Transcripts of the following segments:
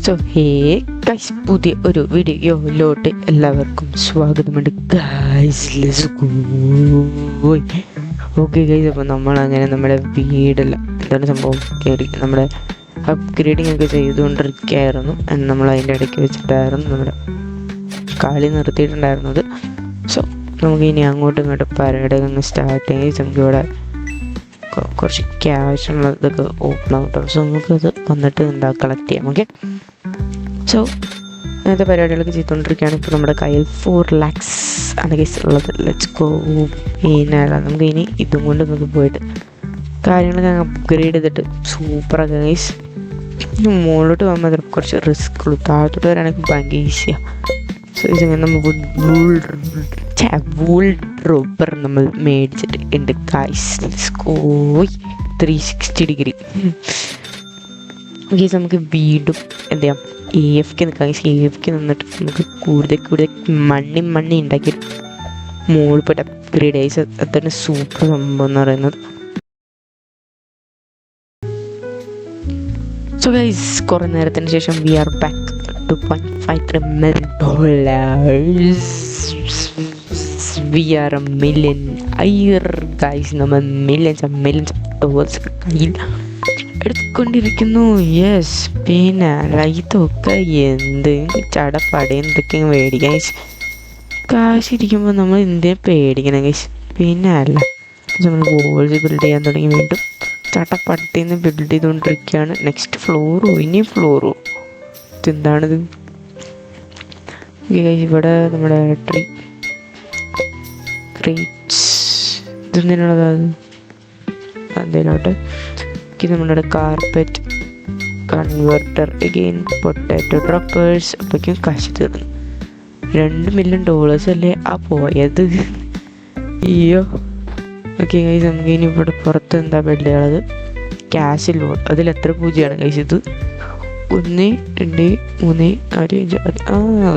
So hey guys, പുതിയ ഒരു വീഡിയോയിലോട്ട് എല്ലാവർക്കും സ്വാഗതമുണ്ട് guys. Let's go. Okay guys, അപ്പോൾ നമ്മളങ്ങനെ നമ്മുടെ വീടെല്ലാം എന്താണ് സംഭവം നമ്മുടെ അപ്ഗ്രേഡിങ് ഒക്കെ ചെയ്തുകൊണ്ടിരിക്കുകയായിരുന്നു. നമ്മൾ അതിൻ്റെ ഇടയ്ക്ക് വെച്ചിട്ടായിരുന്നു നമ്മുടെ കളി നിർത്തിയിട്ടുണ്ടായിരുന്നത്. സോ നമുക്ക് ഇനി അങ്ങോട്ടും ഇങ്ങോട്ടും പരേഡ് അങ്ങ് സ്റ്റാർട്ട് ചെയ്ത് നമുക്കിവിടെ കുറച്ച് ക്യാഷുള്ളതൊക്കെ ഓപ്പൺ ആവട്ടോ. സോ നമുക്കത് വന്നിട്ട് കളക്ട് ചെയ്യാം. ഓക്കെ, സോ അങ്ങനത്തെ പരിപാടികളൊക്കെ ചെയ്തുകൊണ്ടിരിക്കുകയാണ്. ഇപ്പോൾ നമ്മുടെ കയ്യിൽ 4 lakhs ആണ് കേസ് ഉള്ളത്. Let's go. പിന്നെ നമുക്ക് ഇനി ഇതും കൊണ്ട് നമുക്ക് പോയിട്ട് കാര്യങ്ങളൊക്കെ അപ്ഗ്രേഡ് ചെയ്തിട്ട് സൂപ്പറാക്കുക ഗൈസ്. മുകളിലോട്ട് പോകുമ്പോൾ അതിൽ കുറച്ച് റിസ്ക് ഉള്ളൂ, താഴത്തോട്ട് വരാണെങ്കിൽ ഭയങ്കര ഈസിയാണ്. സോ ഇങ്ങനെ നമുക്ക് വൂൾ ഡ്രോപ്പർ നമ്മൾ മേടിച്ചിട്ട് ഉണ്ട് guys. Let's go. 360 degree guys. നമുക്ക് വീണ്ടും എന്ത് ചെയ്യാം, AFK നിൽക്കാം. AFK നിന്നിട്ട് നമുക്ക് കൂടുതൽ മണ്ണി ഉണ്ടാക്കിയിട്ട് മുകളിൽ പോയിട്ട് അപ്ഗ്രേഡ് ആയി. അതാണ് സൂപ്പർ സംഭവം എന്ന് പറയുന്നത്. സോ ഗൈസ്, കുറേ നേരത്തിന് ശേഷം we are back. $2.53 million. We are a million. Guys, നമ്മൾ millions of dollars കയ്യിൽ എടുത്തുകൊണ്ടിരിക്കുന്നു. യെസ്, പിന്നെ ഇതൊക്കെ എന്ത് ചടപ്പട എന്തൊക്കെ മേടിക്കാൻ കാശ് ഇരിക്കുമ്പോൾ നമ്മൾ എന്തിനാ പേടിക്കണം ഗൈസ്? പിന്നെ അല്ല, നമ്മൾ വോൾസ് ബിൽഡ് ചെയ്യാൻ തുടങ്ങി. വീണ്ടും ചട്ടപ്പട്ടിന്ന് ബിൽഡ് ചെയ്തുകൊണ്ടിരിക്കുകയാണ്. നെക്സ്റ്റ് ഫ്ലോറോ, ഇനിയും ഫ്ലോറോ, ഇതെന്താണിത് ഗൈസ്? ഇവിടെ നമ്മുടെ ക്രേറ്റ്സ് ഇതെന്തിനുള്ളതാണ് അതിലോട്ട് നമ്മളുടെ carpet converter, again potato droppers. അപ്പോഴേക്കും കാശ് തീർന്നു. $2 million അല്ലേ ആ പോയത്? അയ്യോ. ഓക്കെ ഗൈസ്, നമുക്ക് ഇനി ഇവിടെ പുറത്ത് എന്താ ബിൽഡ് ചെയ്യണത്? ക്യാഷിൽ ലോഡ്. അതിൽ എത്ര പൂജ്യമാണ് ഗൈസ്? ഇത് 1 2 3 4 5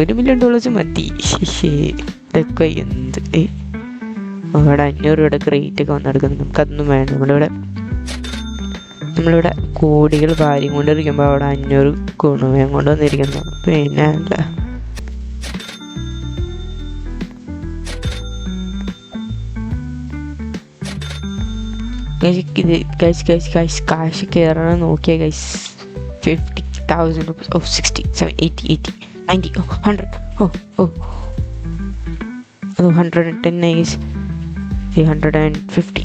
$1 million മതി. ഇതൊക്കെ എന്ത് അവിടെ $500 ക്രേറ്റ് ഒക്കെ വന്നെടുക്കുന്നത്. നമുക്കതൊന്നും വേണം. നമ്മളിവിടെ കോടികൾ ഭാര്യം കൊണ്ടിരിക്കുമ്പോൾ അവിടെ 500 ഗുണമയം കൊണ്ട് വന്നിരിക്കുന്നു. പിന്നെ അല്ല, കാശ് കയറണം നോക്കിയാൽ ഗൈസ് 50,000 rupees. 60 70 80 90 100 അത് 110 ഗൈസ്. 150 50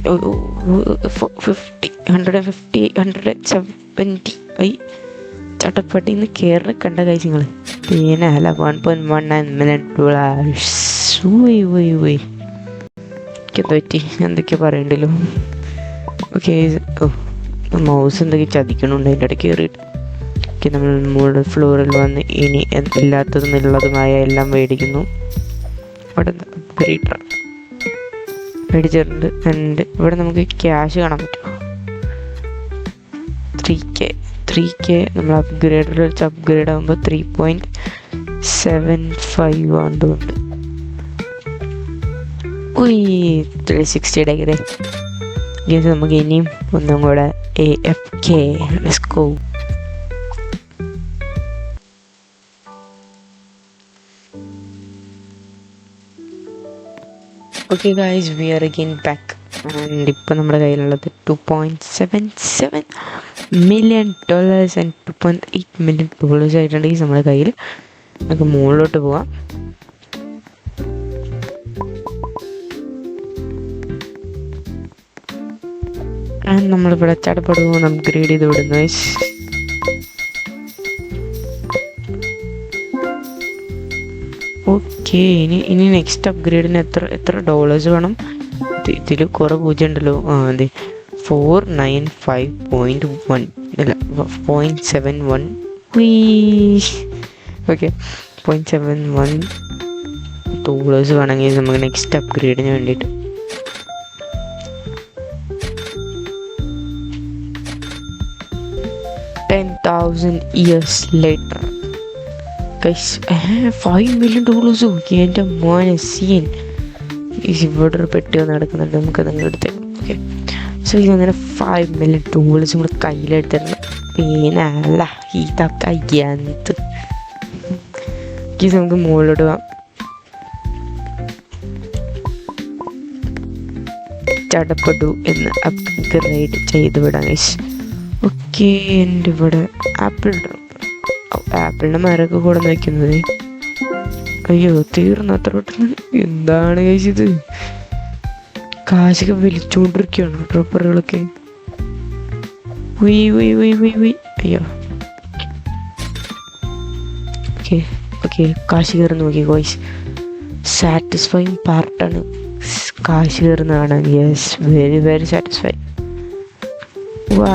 150 170 ചട്ടപ്പട്ടിന്ന് കയറി കണ്ട ഗൈസ് നിങ്ങൾ. പിന്നെ അല്ല, $1.19 million. എന്താ പറ്റി? എന്തൊക്കെയാ പറയണ്ടല്ലോ. ഓക്കെ, മൗസ് എന്തൊക്കെ ചതിക്കണുണ്ട് അതിൻ്റെ ഇടയ്ക്ക് കയറിയിട്ട്. ഓക്കെ, നമ്മൾ മുകളിൽ ഫ്ലോറിൽ വന്ന് ഇനി ഇല്ലാത്തതും ഉള്ളതുമായ എല്ലാം മേടിക്കുന്നു. അവിടെ ബ്രീഡർ മേടിച്ചിട്ടുണ്ട്. ആൻഡ് ഇവിടെ നമുക്ക് ക്യാഷ് കാണാൻ പറ്റും. 3K നമ്മൾ അപ്ഗ്രേഡിൽ വെച്ച് അപ്ഗ്രേഡ് ആകുമ്പോൾ 3.75 ആണ്ടുണ്ട്. 360 ഡിഗ്രി. നമുക്ക് ഇനിയും ഒന്നും കൂടെ AFK. Let's go. Okay guys, we are again back. And ഇപ്പം നമ്മുടെ കയ്യിലുള്ളത് $2.77 million ആൻഡ് $2.8 million ആയിട്ടുണ്ടെങ്കിൽ നമ്മുടെ കയ്യിൽ. നമുക്ക് മുകളിലോട്ട് പോവാം. ആൻഡ് നമ്മളിവിടെ ചടപ്പെടുമ്പോൾ അപ്ഗ്രേഡ് ചെയ്ത് വിടുന്നു. ഓക്കെ, ഇനി നെക്സ്റ്റ് അപ്ഗ്രേഡിന് എത്ര $. വേണം? ഇതിൽ കുറേ പൂജ്യം ഉണ്ടല്ലോ. അതെ, 495.1 അല്ല 0.71. ഓക്കെ, $0.71 വേണമെങ്കിൽ നമുക്ക് നെക്സ്റ്റ് അപ്ഗ്രേഡിന് വേണ്ടിയിട്ട്. $10,000 years later. Guys, $5 million. എൻ്റെ മോനെ സീൻ. ഇവിടെ ഒരു പെട്ടി വന്ന് നടക്കുന്നുണ്ട്, നമുക്ക് നിങ്ങൾ എടുത്തേക്കാം. ഓക്കെ, സോ ഇതങ്ങനെ $5 million നമ്മുടെ കയ്യിലെടുത്തിരുന്നു. പിന്നല്ല ഇതൊക്കെ എന്ത് ഗൈസ് നമുക്ക് മുകളിലോട്ട് പോവാം. ചടപ്പെട്ടു എന്ന് അപ്ഗ്രേഡ് ചെയ്ത് വിടാം ഗൈസ്. ഓക്കെ, എൻ്റെ ഇവിടെ ആപ്പിളിൻ്റെ മരമൊക്കെ കൂടെ വയ്ക്കുന്നത്. അയ്യോ തീർന്നു അത്ര പെട്ടെന്ന്. എന്താണ് ഗൈസ് ഇത്? കാശൊക്കെ വലിച്ചുകൊണ്ടിരിക്കുകയാണ് ഡ്രോപ്പറുകളൊക്കെ. അയ്യോ ഓക്കെ ഓക്കെ, കാശ് കയറി നോക്കി ഗോയ്സ്. സാറ്റിസ്ഫൈങ് പാർട്ടാണ് കാശ് കയറുന്നതാണ്. Yes, very very satisfying. വാ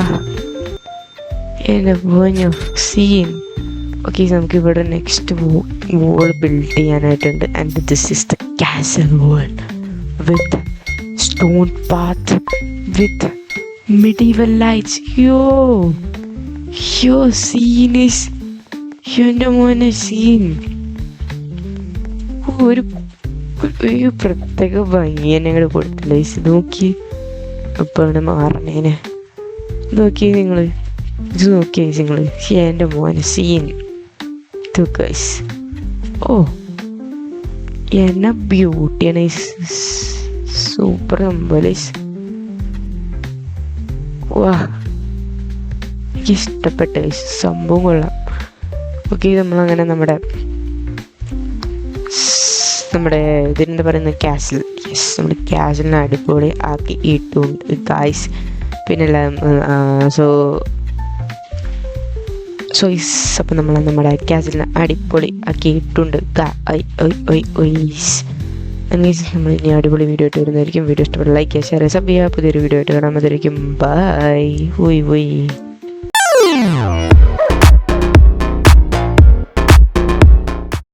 എൻ്റെ പോഞ്ഞോ സീൻ. ഓക്കെ, നമുക്ക് ഇവിടെ നെക്സ്റ്റ് വോൾ ബിൽഡ് ചെയ്യാനായിട്ടുണ്ട്. And this is the castle wall with stone path with medieval lights. yo scene is എൻ്റെ മോനെ സീൻ. ഒരു പ്രത്യേക ഭംഗി ഞങ്ങൾ കൊടുത്തില്ല. ഇത് നോക്കി ഇപ്പോഴാണ് മാറണേനെ. നോക്കി നിങ്ങൾ, ഇത് നോക്കിയ നിങ്ങൾ. എൻ്റെ മോനെ സീൻ. ഓ എന്നാ ബ്യൂട്ടിയാണ്. സൂപ്പർ സംഭവം. വാ, എനിക്ക് ഇഷ്ടപ്പെട്ട സംഭവം കൊള്ളാം. ഓക്കെ, നമ്മളങ്ങനെ നമ്മുടെ ഇതിനെന്താ പറയുന്നത്, കാസിൽ. യെസ്, നമ്മുടെ കാസിലിനെ അടിപൊളി ആക്കി ഇട്ടുണ്ട് ഗായ്സ്. പിന്നെ അപ്പം നമ്മൾ നമ്മുടെ കാസിലിനെ അടിപൊളി ആക്കി ഇട്ടുണ്ട്. നമ്മൾ ഇനി അടിപൊളി വീഡിയോ ആയിട്ട് വരുന്നതായിരിക്കും. വീഡിയോ ഇഷ്ടപ്പെട്ട ലൈക്ക് ചെയ്യുക, ഷെയർ ചെയ്യുക, സബ് ചെയ്യുക. പുതിയൊരു വീഡിയോ ആയിട്ട് കാണാൻ. അതുവരെയും ബൈ.